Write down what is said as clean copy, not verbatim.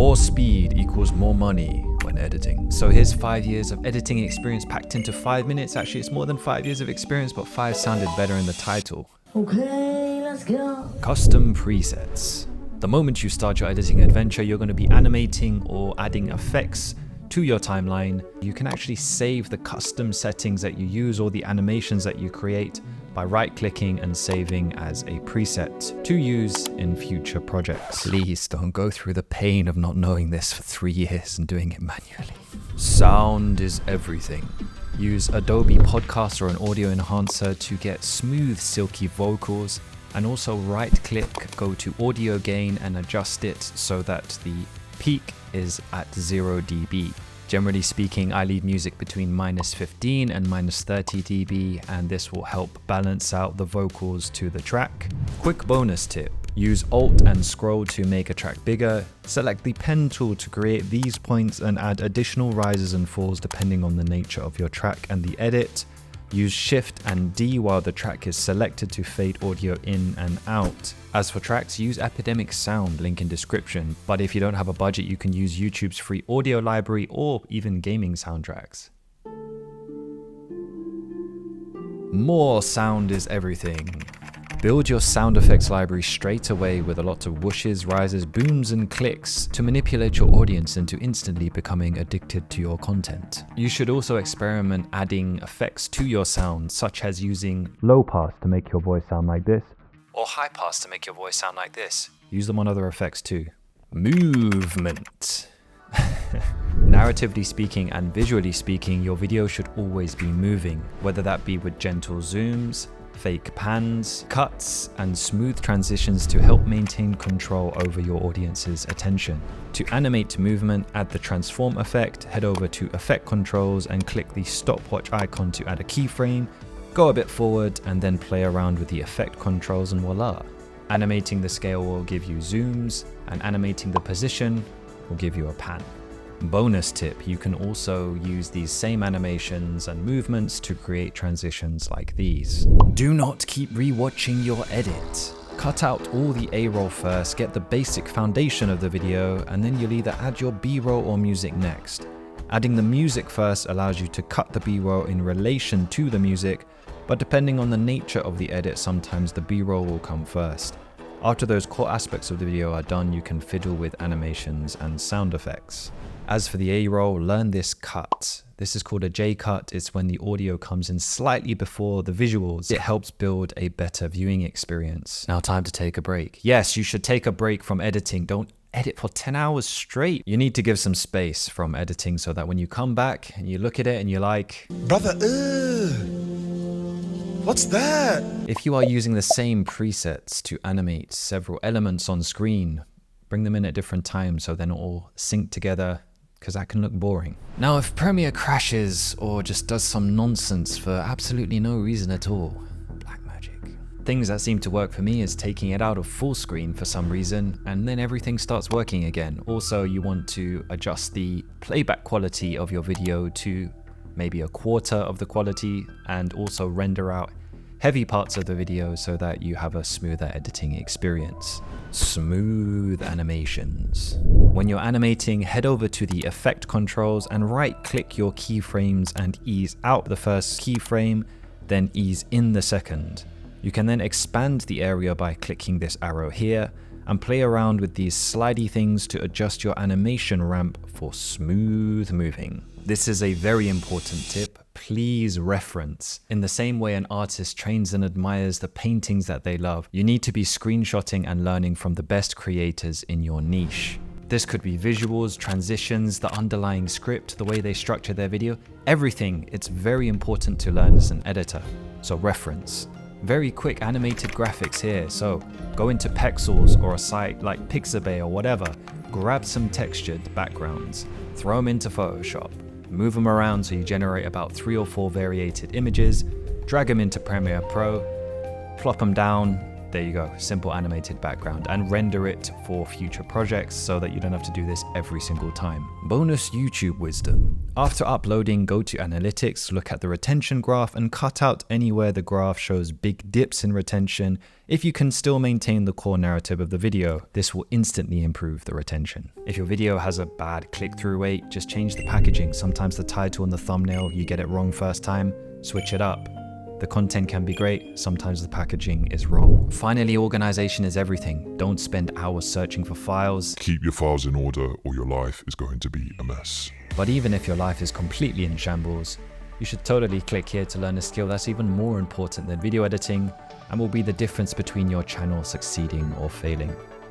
More speed equals more money when editing. So here's 5 years of editing experience packed into 5 minutes. Actually, it's more than 5 years of experience, but 5 sounded better in the title. Okay, let's go. Custom presets. The moment you start your editing adventure, you're going to be animating or adding effects to your timeline. You can actually save the custom settings that you use or the animations that you create by right-clicking and saving as a preset to use in future projects. Please don't go through the pain of not knowing this for 3 years and doing it manually. Sound is everything. Use Adobe Podcast or an audio enhancer to get smooth, silky vocals, and also right-click, go to audio gain and adjust it so that the peak is at 0 dB. Generally speaking, I leave music between -15 and -30 dB, and this will help balance out the vocals to the track. Quick bonus tip: use Alt and scroll to make a track bigger. Select the pen tool to create these points and add additional rises and falls depending on the nature of your track and the edit. Use Shift and D while the track is selected to fade audio in and out. As for tracks, use Epidemic Sound, link in description. But if you don't have a budget, you can use YouTube's free audio library or even gaming soundtracks. More sound is everything. Build your sound effects library straight away with a lot of whooshes, rises, booms, and clicks to manipulate your audience into instantly becoming addicted to your content. You should also experiment adding effects to your sound, such as using low pass to make your voice sound like this, or high pass to make your voice sound like this. Use them on other effects too. Movement. Narratively speaking and visually speaking, your video should always be moving, whether that be with gentle zooms, fake pans, cuts, and smooth transitions to help maintain control over your audience's attention. To animate movement, add the transform effect, head over to effect controls and click the stopwatch icon to add a keyframe, go a bit forward and then play around with the effect controls and voila. Animating the scale will give you zooms, and animating the position will give you a pan. Bonus tip, you can also use these same animations and movements to create transitions like these. Do not keep rewatching your edit. Cut out all the A-roll first, get the basic foundation of the video, and then you'll either add your B-roll or music next. Adding the music first allows you to cut the B-roll in relation to the music, but depending on the nature of the edit, sometimes the B-roll will come first. After those core aspects of the video are done, you can fiddle with animations and sound effects. As for the A-roll, learn this cut. This is called a J-cut. It's when the audio comes in slightly before the visuals. It helps build a better viewing experience. Now time to take a break. Yes, you should take a break from editing. Don't edit for 10 hours straight. You need to give some space from editing so that when you come back and you look at it and you're like, brother, what's that? If you are using the same presets to animate several elements on screen, bring them in at different times so they're not all synced together, because that can look boring. Now, if Premiere crashes or just does some nonsense for absolutely no reason at all, black magic. Things that seem to work for me is taking it out of full screen for some reason, and then everything starts working again. Also, you want to adjust the playback quality of your video to maybe a quarter of the quality, and also render out heavy parts of the video so that you have a smoother editing experience. Smooth animations. When you're animating, head over to the effect controls and right-click your keyframes and ease out the first keyframe, then ease in the second. You can then expand the area by clicking this arrow here and play around with these slidey things to adjust your animation ramp for smooth moving. This is a very important tip. Please reference. In the same way an artist trains and admires the paintings that they love, you need to be screenshotting and learning from the best creators in your niche. This could be visuals, transitions, the underlying script, the way they structure their video, everything. It's very important to learn as an editor. So reference. Very quick animated graphics here. So go into Pexels or a site like Pixabay or whatever, grab some textured backgrounds, throw them into Photoshop. Move them around so you generate about 3 or 4 variated images, drag them into Premiere Pro, plop them down, there you go, simple animated background, and render it for future projects so that you don't have to do this every single time. Bonus YouTube wisdom. After uploading, go to Analytics, look at the retention graph and cut out anywhere the graph shows big dips in retention if you can still maintain the core narrative of the video. This will instantly improve the retention. If your video has a bad click-through rate, just change the packaging. Sometimes the title and the thumbnail, you get it wrong first time, switch it up. The content can be great, sometimes the packaging is wrong. Finally, organization is everything. Don't spend hours searching for files. Keep your files in order or your life is going to be a mess. But even if your life is completely in shambles, you should totally click here to learn a skill that's even more important than video editing and will be the difference between your channel succeeding or failing.